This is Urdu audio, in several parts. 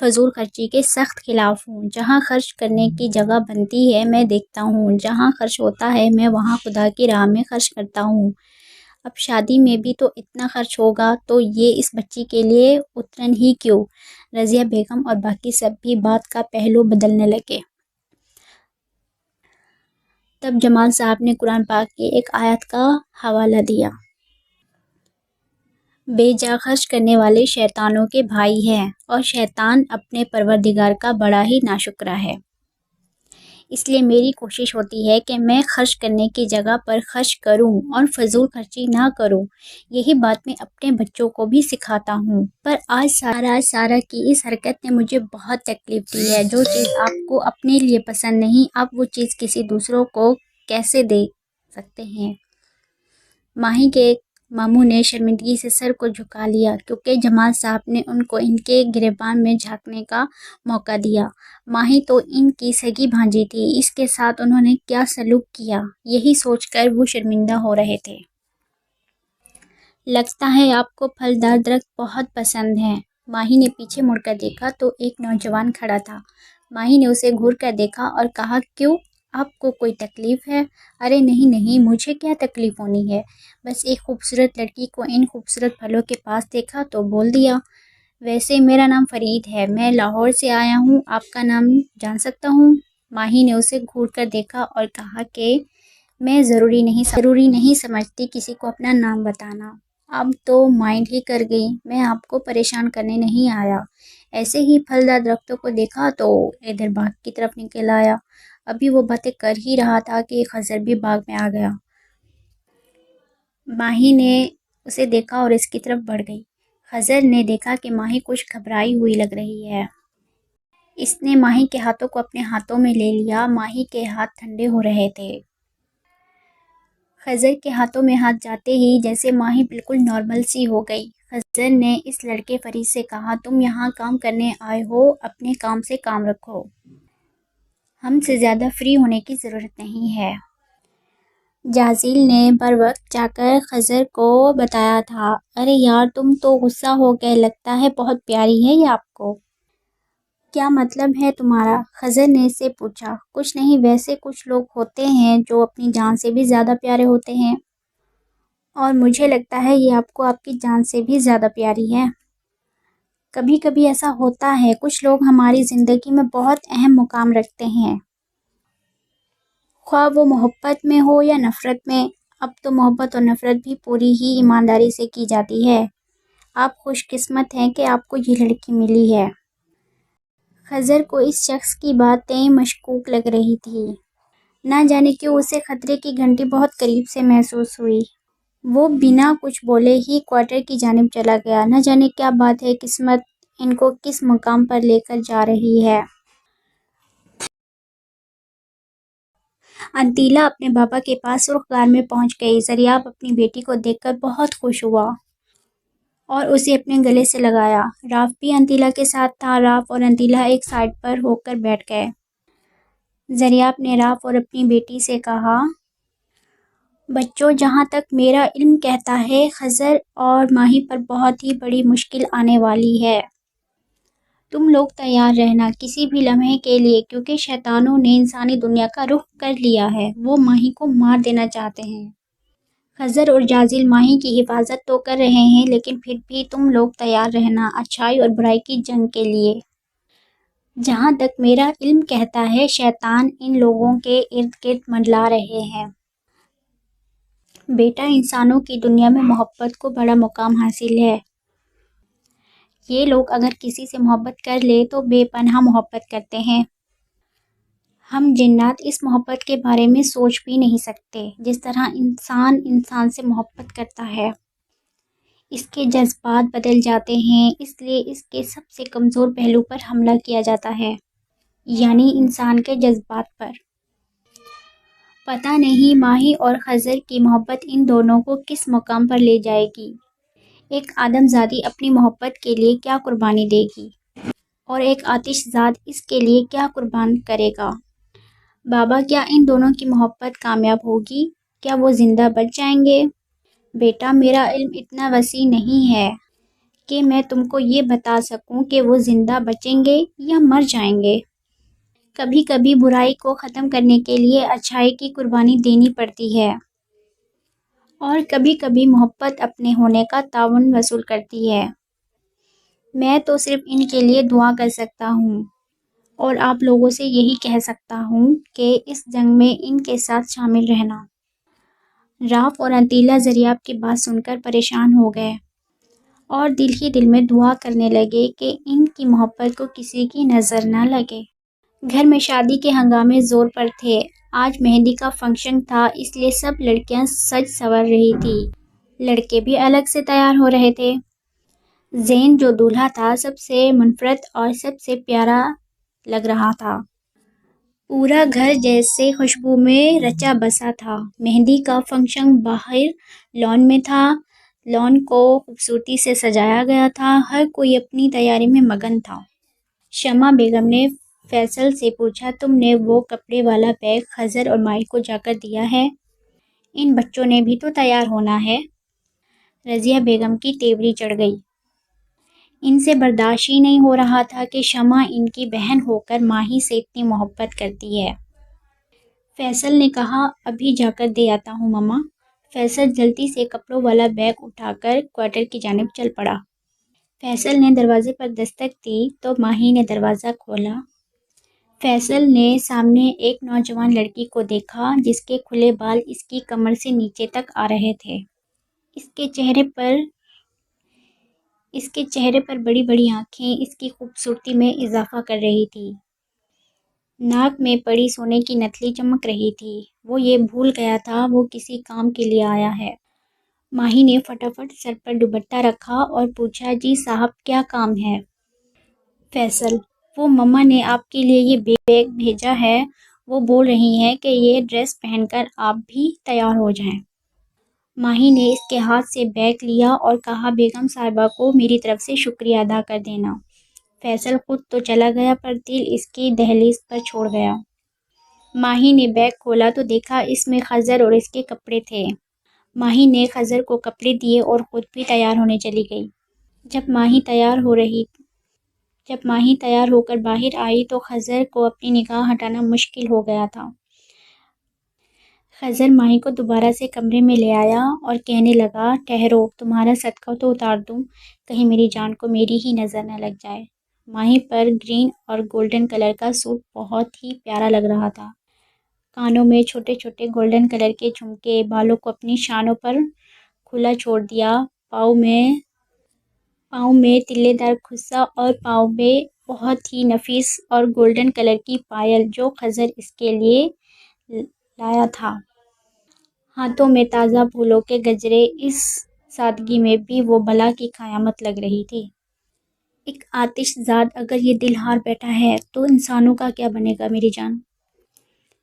فضول خرچی کے سخت خلاف ہوں۔ جہاں خرچ کرنے کی جگہ بنتی ہے میں دیکھتا ہوں، جہاں خرچ ہوتا ہے میں وہاں خدا کی راہ میں خرچ کرتا ہوں۔ اب شادی میں بھی تو اتنا خرچ ہوگا تو یہ اس بچی کے لیے اترن ہی کیوں؟ رضیہ بیگم اور باقی سب بھی بات کا پہلو بدلنے لگے۔ تب جمال صاحب نے قرآن پاک کی ایک آیت کا حوالہ دیا۔ بے جا خرچ کرنے والے شیطانوں کے بھائی ہیں، اور شیطان اپنے پروردگار کا بڑا ہی ناشکرا ہے۔ اس لیے میری کوشش ہوتی ہے کہ میں خرچ کرنے کی جگہ پر خرچ کروں اور فضول خرچی نہ کروں۔ یہی بات میں اپنے بچوں کو بھی سکھاتا ہوں۔ پر آج سارا کی اس حرکت نے مجھے بہت تکلیف دی ہے۔ جو چیز آپ کو اپنے لیے پسند نہیں، آپ وہ چیز کسی دوسروں کو کیسے دے سکتے ہیں؟ ماہی کے ماموں نے شرمندگی سے سر کو جھکا لیا، کیونکہ جمال صاحب نے ان کو ان کے گریبان میں جھانکنے کا موقع دیا۔ ماہی تو ان کی سگی بھانجی تھی، اس کے ساتھ انہوں نے کیا سلوک کیا، یہی سوچ کر وہ شرمندہ ہو رہے تھے۔ لگتا ہے آپ کو پھلدار درخت بہت پسند ہیں۔ ماہی نے پیچھے مڑ کر دیکھا تو ایک نوجوان کھڑا تھا۔ ماہی نے اسے گھور کر دیکھا اور کہا، کیوں، آپ کو کوئی تکلیف ہے؟ ارے نہیں، مجھے کیا تکلیف ہونی ہے، بس ایک خوبصورت لڑکی کو ان خوبصورت پھلوں کے پاس دیکھا تو بول دیا۔ ویسے میرا نام فرید ہے، میں لاہور سے آیا ہوں، آپ کا نام جان سکتا ہوں؟ ماہی نے اسے گھور کر دیکھا اور کہا کہ میں ضروری نہیں سمجھتی کسی کو اپنا نام بتانا۔ اب تو مائنڈ ہی کر گئی، میں آپ کو پریشان کرنے نہیں آیا، ایسے ہی پھلدار درختوں کو دیکھا تو ادھر باغ کی طرف نکل آیا۔ ابھی وہ باتیں کر ہی رہا تھا کہ خضر بھی باغ میں آ گیا۔ ماہی نے اسے دیکھا اور اس کی طرف بڑھ گئی۔ خضر نے دیکھا کہ ماہی کچھ گھبرائی ہوئی لگ رہی ہے۔ اس نے ماہی کے ہاتھوں کو اپنے ہاتھوں میں لے لیا۔ ماہی کے ہاتھ ٹھنڈے ہو رہے تھے۔ خضر کے ہاتھوں میں ہاتھ جاتے ہی جیسے ماہی بالکل نارمل سی ہو گئی۔ خضر نے اس لڑکے فرید سے کہا، تم یہاں کام کرنے آئے ہو، اپنے کام سے کام رکھو، ہم سے زیادہ فری ہونے کی ضرورت نہیں ہے۔ جازیل نے بروقت جا کر خضر کو بتایا تھا، ارے یار تم تو غصہ ہو گئے، لگتا ہے بہت پیاری ہے یہ آپ کو۔ کیا مطلب ہے تمہارا؟ خضر نے اس سے پوچھا۔ کچھ نہیں، ویسے کچھ لوگ ہوتے ہیں جو اپنی جان سے بھی زیادہ پیارے ہوتے ہیں، اور مجھے لگتا ہے یہ آپ کو آپ کی جان سے بھی زیادہ پیاری ہے۔ کبھی کبھی ایسا ہوتا ہے، کچھ لوگ ہماری زندگی میں بہت اہم مقام رکھتے ہیں، خواہ وہ محبت میں ہو یا نفرت میں۔ اب تو محبت اور نفرت بھی پوری ہی ایمانداری سے کی جاتی ہے۔ آپ خوش قسمت ہیں کہ آپ کو یہ لڑکی ملی ہے۔ خضر کو اس شخص کی باتیں مشکوک لگ رہی تھی۔ نہ جانے کیوں اسے خطرے کی گھنٹی بہت قریب سے محسوس ہوئی۔ وہ بنا کچھ بولے ہی کوارٹر کی جانب چلا گیا۔ نہ جانے کیا بات ہے، قسمت ان کو کس مقام پر لے کر جا رہی ہے۔ انتیلا اپنے بابا کے پاس سرخ غار میں پہنچ گئی۔ زریاب اپنی بیٹی کو دیکھ کر بہت خوش ہوا اور اسے اپنے گلے سے لگایا۔ راف بھی انتیلا کے ساتھ تھا۔ راف اور انتیلا ایک سائڈ پر ہو کر بیٹھ گئے۔ زریاب نے راف اور اپنی بیٹی سے کہا، بچوں، جہاں تک میرا علم کہتا ہے خضر اور ماہی پر بہت ہی بڑی مشکل آنے والی ہے۔ تم لوگ تیار رہنا کسی بھی لمحے کے لیے، کیونکہ شیطانوں نے انسانی دنیا کا رخ کر لیا ہے، وہ ماہی کو مار دینا چاہتے ہیں۔ خضر اور جازیل ماہی کی حفاظت تو کر رہے ہیں، لیکن پھر بھی تم لوگ تیار رہنا اچھائی اور برائی کی جنگ کے لیے۔ جہاں تک میرا علم کہتا ہے شیطان ان لوگوں کے ارد گرد منڈلا رہے ہیں۔ بیٹا، انسانوں کی دنیا میں محبت کو بڑا مقام حاصل ہے۔ یہ لوگ اگر کسی سے محبت کر لے تو بے پناہ محبت کرتے ہیں۔ ہم جنات اس محبت کے بارے میں سوچ بھی نہیں سکتے، جس طرح انسان سے محبت کرتا ہے۔ اس کے جذبات بدل جاتے ہیں، اس لیے اس کے سب سے کمزور پہلو پر حملہ کیا جاتا ہے، یعنی انسان کے جذبات پر۔ پتہ نہیں ماہی اور خضر کی محبت ان دونوں کو کس مقام پر لے جائے گی۔ ایک آدم زادی اپنی محبت کے لیے کیا قربانی دے گی، اور ایک آتش زاد اس کے لیے کیا قربان کرے گا۔ بابا، کیا ان دونوں کی محبت کامیاب ہوگی؟ کیا وہ زندہ بچ جائیں گے؟ بیٹا، میرا علم اتنا وسیع نہیں ہے کہ میں تم کو یہ بتا سکوں کہ وہ زندہ بچیں گے یا مر جائیں گے۔ کبھی کبھی برائی کو ختم کرنے کے لیے اچھائی کی قربانی دینی پڑتی ہے، اور کبھی کبھی محبت اپنے ہونے کا تعاون وصول کرتی ہے۔ میں تو صرف ان کے لیے دعا کر سکتا ہوں، اور آپ لوگوں سے یہی کہہ سکتا ہوں کہ اس جنگ میں ان کے ساتھ شامل رہنا۔ راف اور انتیلا زریاب کی بات سن کر پریشان ہو گئے، اور دل ہی دل میں دعا کرنے لگے کہ ان کی محبت کو کسی کی نظر نہ لگے۔ گھر میں شادی کے ہنگامے زور پر تھے۔ آج مہندی کا فنکشن تھا، اس لیے سب لڑکیاں سج سنور رہی تھی، لڑکے بھی الگ سے تیار ہو رہے تھے۔ زین جو دولہا تھا سب سے منفرد اور سب سے پیارا لگ رہا تھا۔ پورا گھر جیسے خوشبو میں رچا بسا تھا۔ مہندی کا فنکشن باہر لان میں تھا۔ لان کو خوبصورتی سے سجایا گیا تھا، ہر کوئی اپنی تیاری میں مگن تھا۔ شمع بیگم نے فیصل سے پوچھا، تم نے وہ کپڑے والا بیگ خضر اور ماہی کو جا کر دیا ہے؟ ان بچوں نے بھی تو تیار ہونا ہے۔ رضیہ بیگم کی تیوری چڑھ گئی۔ ان سے برداشت ہی نہیں ہو رہا تھا کہ شمع ان کی بہن ہو کر ماہی سے اتنی محبت کرتی ہے۔ فیصل نے کہا، ابھی جا کر دے آتا ہوں مما۔ فیصل جلدی سے کپڑوں والا بیگ اٹھا کر کوارٹر کی جانب چل پڑا۔ فیصل نے دروازے پر دستک دی تو ماہی نے دروازہ کھولا۔ فیصل نے سامنے ایک نوجوان لڑکی کو دیکھا جس کے کھلے بال اس کی کمر سے نیچے تک آ رہے تھے۔ اس کے چہرے پر بڑی بڑی آنکھیں اس کی خوبصورتی میں اضافہ کر رہی تھی۔ ناک میں پڑی سونے کی نتھلی چمک رہی تھی۔ وہ یہ بھول گیا تھا وہ کسی کام کے لیے آیا ہے۔ ماہی نے فٹافٹ سر پر دوپٹہ رکھا اور پوچھا، جی صاحب کیا کام ہے؟ فیصل، وہ مما نے آپ کے لیے یہ بیگ بھیجا ہے، وہ بول رہی ہیں کہ یہ ڈریس پہن کر آپ بھی تیار ہو جائیں۔ ماہی نے اس کے ہاتھ سے بیگ لیا اور کہا، بیگم صاحبہ کو میری طرف سے شکریہ ادا کر دینا۔ فیصل خود تو چلا گیا پر دل اس کی دہلیز پر چھوڑ گیا۔ ماہی نے بیگ کھولا تو دیکھا اس میں خضر اور اس کے کپڑے تھے۔ ماہی نے خضر کو کپڑے دیے اور خود بھی تیار ہونے چلی گئی۔ جب ماہی تیار ہو کر باہر آئی تو خضر کو اپنی نگاہ ہٹانا مشکل ہو گیا تھا۔ خضر ماہی کو دوبارہ سے کمرے میں لے آیا اور کہنے لگا، ٹھہرو، تمہارا صدقہ تو اتار دوں، کہیں میری جان کو میری ہی نظر نہ لگ جائے۔ ماہی پر گرین اور گولڈن کلر کا سوٹ بہت ہی پیارا لگ رہا تھا۔ کانوں میں چھوٹے چھوٹے گولڈن کلر کے جھمکے، بالوں کو اپنی شانوں پر کھلا چھوڑ دیا، پاؤں میں تلے دار کھسا اور پاؤں میں بہت ہی نفیس اور گولڈن کلر کی پائل جو خضر اس کے لیے لایا تھا۔ ہاتھوں میں تازہ پھولوں کے گجرے، اس سادگی میں بھی وہ بلا کی قیامت لگ رہی تھی۔ ایک آتش زاد اگر یہ دل ہار بیٹھا ہے تو انسانوں کا کیا بنے گا میری جان؟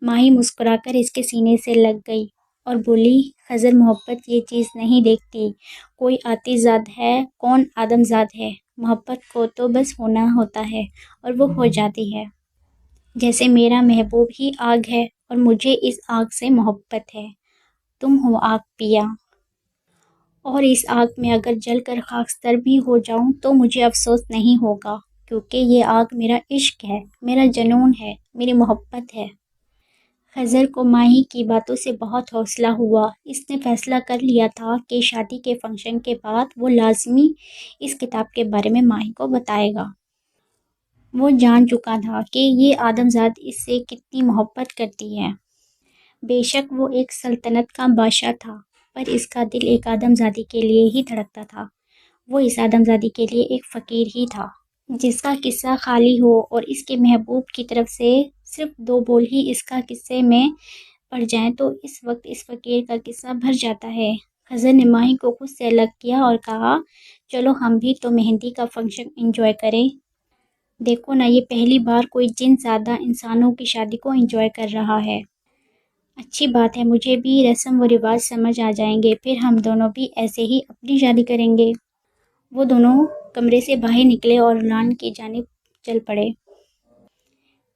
ماہی مسکرا کر اس کے سینے سے لگ گئی اور بولی، خضر محبت یہ چیز نہیں دیکھتی، کوئی آتش زاد ہے، کون آدم زاد ہے، محبت کو تو بس ہونا ہوتا ہے اور وہ ہو جاتی ہے۔ جیسے میرا محبوب ہی آگ ہے اور مجھے اس آگ سے محبت ہے، تم ہو آگ پیا، اور اس آگ میں اگر جل کر خاکستر بھی ہو جاؤں تو مجھے افسوس نہیں ہوگا، کیونکہ یہ آگ میرا عشق ہے، میرا جنون ہے، میری محبت ہے۔ خضر کو ماہی کی باتوں سے بہت حوصلہ ہوا۔ اس نے فیصلہ کر لیا تھا کہ شادی کے فنکشن کے بعد وہ لازمی اس کتاب کے بارے میں ماہی کو بتائے گا۔ وہ جان چکا تھا کہ یہ آدم زاد اس سے کتنی محبت کرتی ہے۔ بے شک وہ ایک سلطنت کا بادشاہ تھا، پر اس کا دل ایک آدم زادی کے لیے ہی دھڑکتا تھا۔ وہ اس آدم زادی کے لیے ایک فقیر ہی تھا، جس کا قصہ خالی ہو اور اس کے محبوب کی طرف سے صرف 2 بول ہی اس کا قصے میں پڑ جائیں تو اس وقت اس فقیر کا قصہ بھر جاتا ہے۔ خضر نے ماہی کو خود سے الگ کیا اور کہا، چلو ہم بھی تو مہندی کا فنکشن انجوائے کریں۔ دیکھو نا، یہ پہلی بار کوئی جن زادہ انسانوں کی شادی کو انجوائے کر رہا ہے۔ اچھی بات ہے، مجھے بھی رسم و رواج سمجھ آ جائیں گے، پھر ہم دونوں بھی ایسے ہی اپنی شادی کریں گے۔ وہ دونوں کمرے سے باہر نکلے اور لان کی جانب چل پڑے۔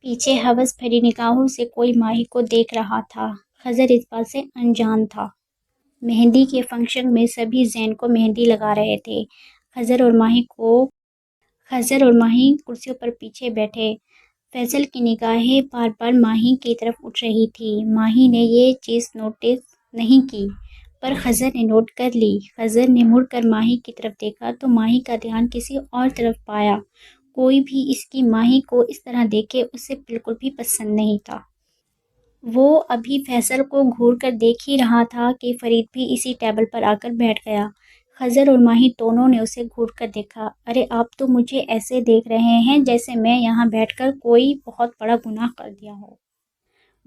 پیچھے ہوس بھری نگاہوں سے کوئی ماہی کو دیکھ رہا تھا۔ خضر اس بات سے انجان تھا۔ مہندی کے فنکشن میں سبھی زین کو مہندی لگا رہے تھے۔ خضر اور ماہی کرسیوں پر پیچھے بیٹھے۔ فیصل کی نگاہیں بار بار ماہی کی طرف اٹھ رہی تھی۔ ماہی نے یہ چیز نوٹس نہیں کی، پر خضر نے نوٹ کر لی۔ خضر نے مڑ کر ماہی کی طرف دیکھا تو ماہی کا دھیان کسی اور طرف پایا۔ کوئی بھی اس کی ماہی کو اس طرح دیکھے اسے بالکل بھی پسند نہیں تھا۔ وہ ابھی فیصل کو گھور کر دیکھ ہی رہا تھا کہ فرید بھی اسی ٹیبل پر آ کر بیٹھ گیا۔ خضر اور ماہی دونوں نے اسے گھور کر دیکھا۔ ارے آپ تو مجھے ایسے دیکھ رہے ہیں جیسے میں یہاں بیٹھ کر کوئی بہت بڑا گناہ کر دیا ہو۔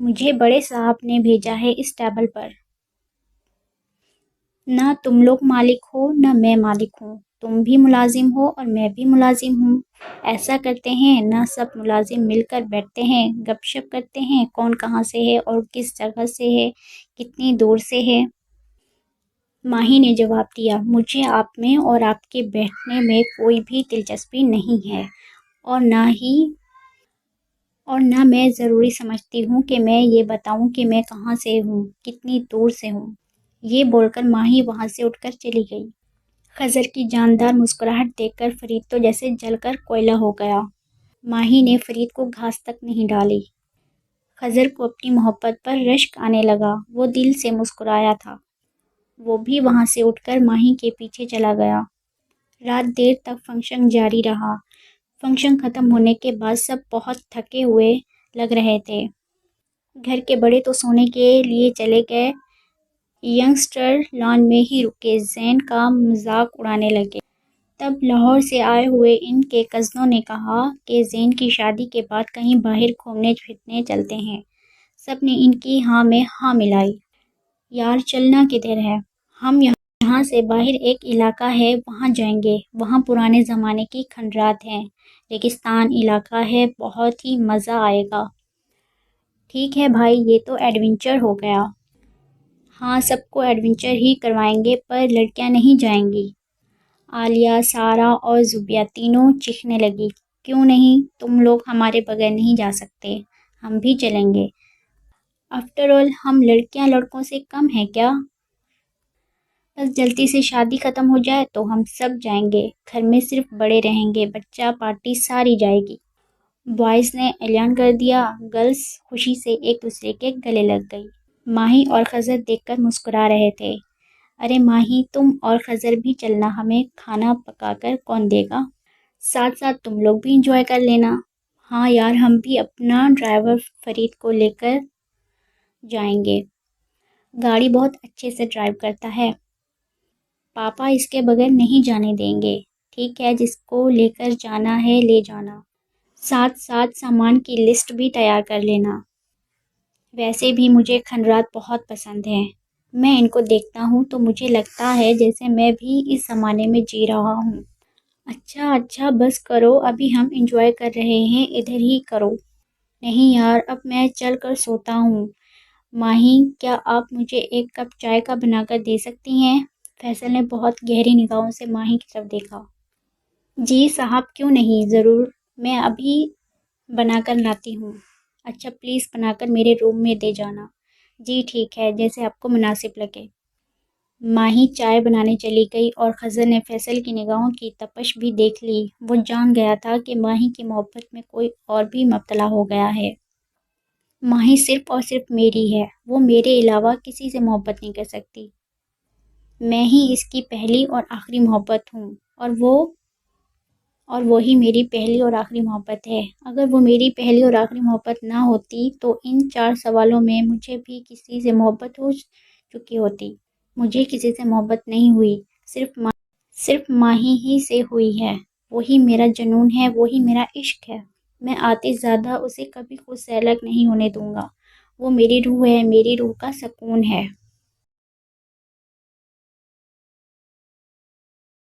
مجھے بڑے صاحب نے بھیجا ہے اس ٹیبل پر۔ نہ تم لوگ مالک ہو نہ میں مالک ہوں، تم بھی ملازم ہو اور میں بھی ملازم ہوں۔ ایسا کرتے ہیں نہ، سب ملازم مل کر بیٹھتے ہیں، گپ شپ کرتے ہیں، کون کہاں سے ہے اور کس جگہ سے ہے، کتنی دور سے ہے۔ ماہی نے جواب دیا، مجھے آپ میں اور آپ کے بیٹھنے میں کوئی بھی دلچسپی نہیں ہے، اور نہ میں ضروری سمجھتی ہوں کہ میں یہ بتاؤں کہ میں کہاں سے ہوں، کتنی دور سے ہوں۔ یہ بول کر ماہی وہاں سے اٹھ کر چلی گئی۔ خضر کی جاندار مسکراہٹ دیکھ کر فرید تو جیسے جل کر کوئلہ ہو گیا۔ ماہی نے فرید کو گھاس تک نہیں ڈالی۔ خضر کو اپنی محبت پر رشک آنے لگا۔ وہ دل سے مسکرایا تھا۔ وہ بھی وہاں سے اٹھ کر ماہی کے پیچھے چلا گیا۔ رات دیر تک فنکشن جاری رہا۔ فنکشن ختم ہونے کے بعد سب بہت تھکے ہوئے لگ رہے تھے۔ گھر کے بڑے تو سونے کے لیے چلے گئے، ینگسٹر لان میں ہی رکے، زین کا مذاق اڑانے لگے۔ تب لاہور سے آئے ہوئے ان کے کزنوں نے کہا کہ زین کی شادی کے بعد کہیں باہر گھومنے پھرنے چلتے ہیں۔ سب نے ان کی ہاں میں ہاں ملائی۔ یار چلنا کدھر ہے؟ ہم یہاں سے باہر ایک علاقہ ہے وہاں جائیں گے، وہاں پرانے زمانے کی کھنڈرات ہیں، ریگستان علاقہ ہے، بہت ہی مزہ آئے گا۔ ٹھیک ہے بھائی، یہ تو ایڈونچر ہو گیا۔ ہاں سب کو ایڈونچر ہی کروائیں گے، پر لڑکیاں نہیں جائیں گی۔ عالیہ، سارا اور زوبیہ تینوں چیخنے لگی۔ کیوں نہیں؟ تم لوگ ہمارے بغیر نہیں جا سکتے، ہم بھی چلیں گے۔ آفٹر آل ہم لڑکیاں لڑکوں سے کم ہیں کیا؟ بس جلدی سے شادی ختم ہو جائے تو ہم سب جائیں گے، گھر میں صرف بڑے رہیں گے، بچہ پارٹی ساری جائے گی۔ بوائز نے اعلان کر دیا۔ گرلز خوشی سے ایک دوسرے کے گلے لگ گئی۔ ماہی اور خضر دیکھ کر مسکرا رہے تھے۔ ارے ماہی، تم اور خضر بھی چلنا، ہمیں کھانا پکا کر کون دے گا؟ ساتھ ساتھ تم لوگ بھی انجوائے کر لینا۔ ہاں یار، ہم بھی اپنا ڈرائیور فرید کو لے کر جائیں گے، گاڑی بہت اچھے سے ڈرائیو کرتا ہے۔ پاپا اس کے بغیر نہیں جانے دیں گے۔ ٹھیک ہے، جس کو لے کر جانا ہے لے جانا، ساتھ ساتھ سامان کی لسٹ بھی تیار کر لینا۔ ویسے بھی مجھے کھنڈرات بہت پسند ہیں، میں ان کو دیکھتا ہوں تو مجھے لگتا ہے جیسے میں بھی اس زمانے میں جی رہا ہوں۔ اچھا بس کرو، ابھی ہم انجوائے کر رہے ہیں، ادھر ہی کرو۔ نہیں یار، اب میں چل کر سوتا ہوں۔ ماہی، کیا آپ مجھے ایک کپ چائے کا بنا کر دے سکتی ہیں؟ فیصل نے بہت گہری نگاہوں سے ماہی کی طرف دیکھا۔ جی صاحب، کیوں نہیں، ضرور، میں ابھی بنا کر لاتی ہوں۔ اچھا پلیز بنا کر میرے روم میں دے جانا۔ جی ٹھیک ہے، جیسے آپ کو مناسب لگے۔ ماہی چائے بنانے چلی گئی اور خضر نے فیصل کی نگاہوں کی تپش بھی دیکھ لی۔ وہ جان گیا تھا کہ ماہی کی محبت میں کوئی اور بھی مبتلا ہو گیا ہے۔ ماہی صرف اور صرف میری ہے، وہ میرے علاوہ کسی سے محبت نہیں کر سکتی۔ میں ہی اس کی پہلی اور آخری محبت ہوں، اور وہی میری پہلی اور آخری محبت ہے۔ اگر وہ میری پہلی اور آخری محبت نہ ہوتی تو ان 4 سوالوں میں مجھے بھی کسی سے محبت ہو چکی ہوتی۔ مجھے کسی سے محبت نہیں ہوئی، صرف ماہی ہی سے ہوئی ہے۔ وہی میرا جنون ہے، وہی میرا عشق ہے۔ میں آتش زدہ اسے کبھی خود سے الگ نہیں ہونے دوں گا۔ وہ میری روح ہے، میری روح کا سکون ہے۔